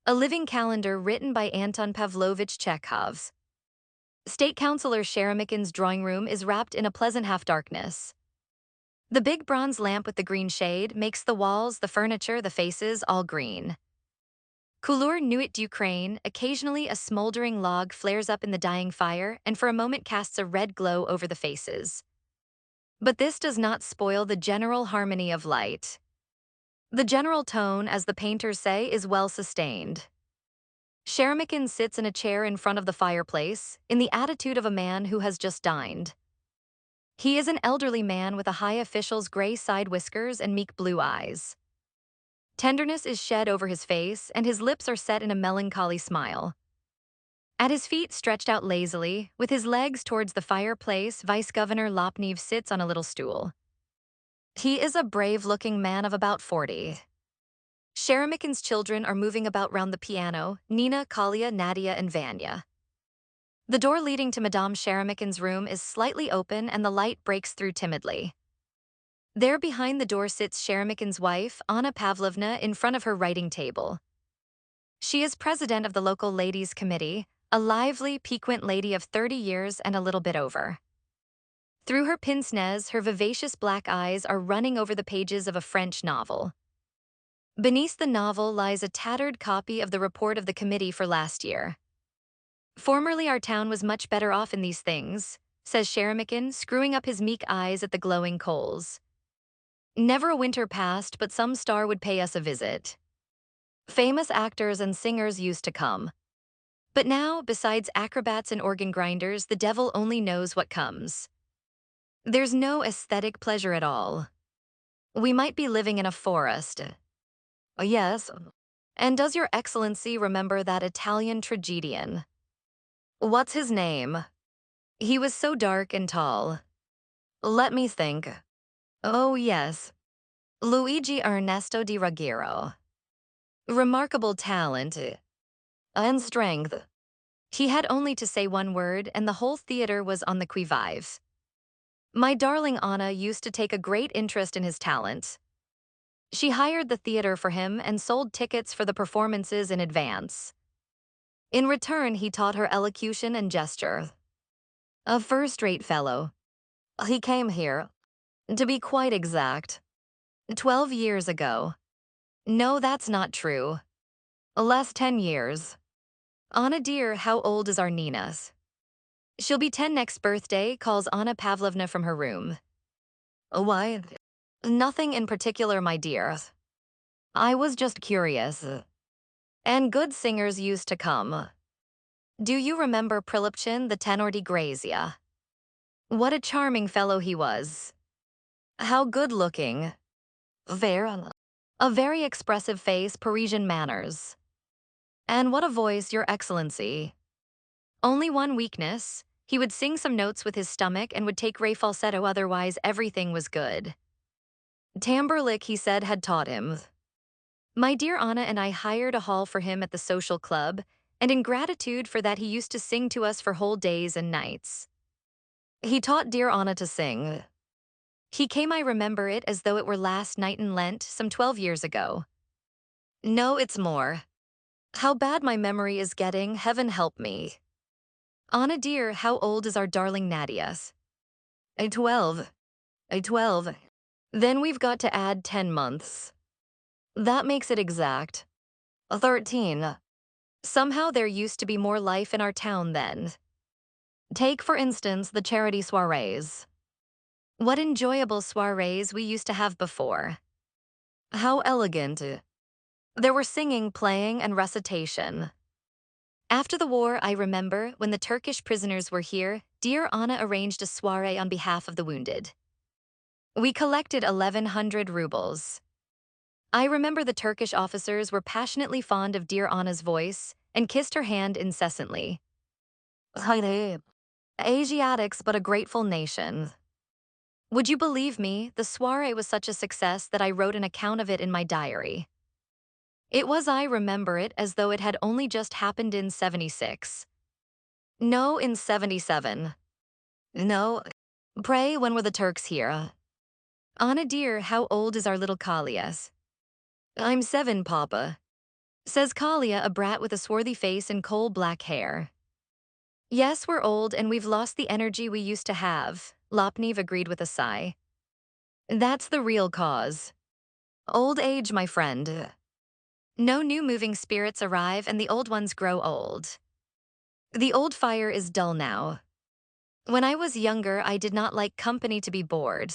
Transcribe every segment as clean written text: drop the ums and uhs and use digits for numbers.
A living calendar written by Anton Chekhov. State-Counselor Cheromikin's drawing room is wrapped in a pleasant half-darkness. The big bronze lamp with the green shade makes the walls, the furniture, the faces all green. Couleur nuit d'Ukraine, occasionally a smoldering log flares up in the dying fire and for a moment casts a red glow over the faces. But this does not spoil the general harmony of light. The general tone, as the painters say, is well sustained. Cheromikin sits in a chair in front of the fireplace, in the attitude of a man who has just dined. He is an elderly man with a high official's gray side whiskers and meek blue eyes. Tenderness is shed over his face, and his lips are set in a melancholy smile. At his feet, stretched out lazily, with his legs towards the fireplace, Vice-Governor Lopniv sits on a little stool. He is a brave-looking man of about 40. Cheromikin's children are moving about round the piano, Nina, Kalia, Nadia, and Vanya. The door leading to Madame Cheromikin's room is slightly open and the light breaks through timidly. There behind the door sits Cheromikin's wife, Anna Pavlovna, in front of her writing table. She is president of the local ladies' committee, a lively, piquant lady of 30 years and a little bit over. Through her pince-nez, her vivacious black eyes are running over the pages of a French novel. Beneath the novel lies a tattered copy of the report of the committee for last year. Formerly our town was much better off in these things, says Cheromikin, screwing up his meek eyes at the glowing coals. Never a winter passed, but some star would pay us a visit. Famous actors and singers used to come. But now, besides acrobats and organ grinders, the devil only knows what comes. There's no aesthetic pleasure at all. We might be living in a forest. Yes. And does Your Excellency remember that Italian tragedian? What's his name? He was so dark and tall. Let me think. Oh, yes. Luigi Ernesto di Ruggiero. Remarkable talent and strength. He had only to say one word, and the whole theater was on the qui-vive. My darling Anna used to take a great interest in his talent. She hired the theater for him and sold tickets for the performances in advance. In return, he taught her elocution and gesture. A first-rate fellow. He came here, to be quite exact, 12 years ago. No, that's not true. Less 10 years. Anna dear, how old is our Nina's? She'll be 10 next birthday, calls Anna Pavlovna from her room. Why? Nothing in particular, my dear. I was just curious. And good singers used to come. Do you remember Prilipchin, the Tenor di Grazia? What a charming fellow he was. How good-looking. A very expressive face, Parisian manners. And what a voice, Your Excellency. Only one weakness. He would sing some notes with his stomach and would take re falsetto, otherwise everything was good. Tamberlik, he said, had taught him. My dear Anna and I hired a hall for him at the social club, and in gratitude for that he used to sing to us for whole days and nights. He taught dear Anna to sing. He came, I remember it as though it were last night in Lent, some 12 years ago. No, it's more. How bad my memory is getting, heaven help me. Anna dear, how old is our darling Nadia's? 12. 12. Then we've got to add 10 months. That makes it exact. 13. Somehow there used to be more life in our town then. Take, for instance, the charity soirées. What enjoyable soirées we used to have before. How elegant. There were singing, playing, and recitation. After the war, I remember, when the Turkish prisoners were here, dear Anna arranged a soirée on behalf of the wounded. We collected 1,100 rubles. I remember the Turkish officers were passionately fond of dear Anna's voice and kissed her hand incessantly. Asiatics, but a grateful nation. Would you believe me, the soirée was such a success that I wrote an account of it in my diary. It was, I remember it, as though it had only just happened in 76. No, in 77. No. Pray, when were the Turks here? Anna dear, how old is our little Kalias? I'm 7, Papa. says Kalia, a brat with a swarthy face and coal black hair. Yes, we're old and we've lost the energy we used to have, Lopniv agreed with a sigh. That's the real cause. Old age, my friend. No new moving spirits arrive and the old ones grow old. The old fire is dull now. When I was younger, I did not like company to be bored.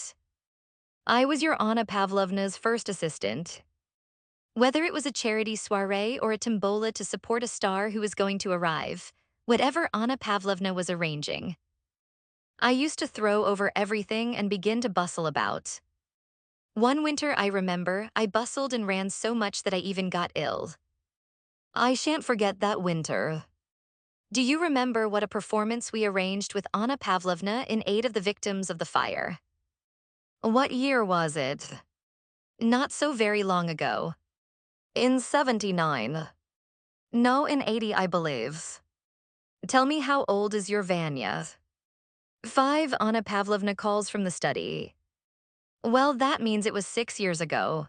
I was your Anna Pavlovna's first assistant. Whether it was a charity soirée or a tombola to support a star who was going to arrive, whatever Anna Pavlovna was arranging, I used to throw over everything and begin to bustle about. One winter, I remember, I bustled and ran so much that I even got ill. I shan't forget that winter. Do you remember what a performance we arranged with Anna Pavlovna in aid of the victims of the fire? What year was it? Not so very long ago. In 79. No, in 80, I believe. Tell me, how old is your Vanya? 5, Anna Pavlovna calls from the study. Well, that means it was 6 years ago.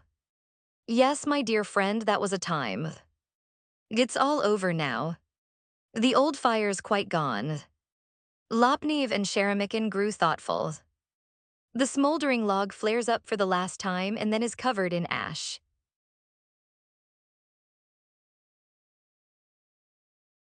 Yes, my dear friend, that was a time. It's all over now. The old fire's quite gone. Lopniv and Cheromikin grew thoughtful. The smoldering log flares up for the last time and then is covered in ash.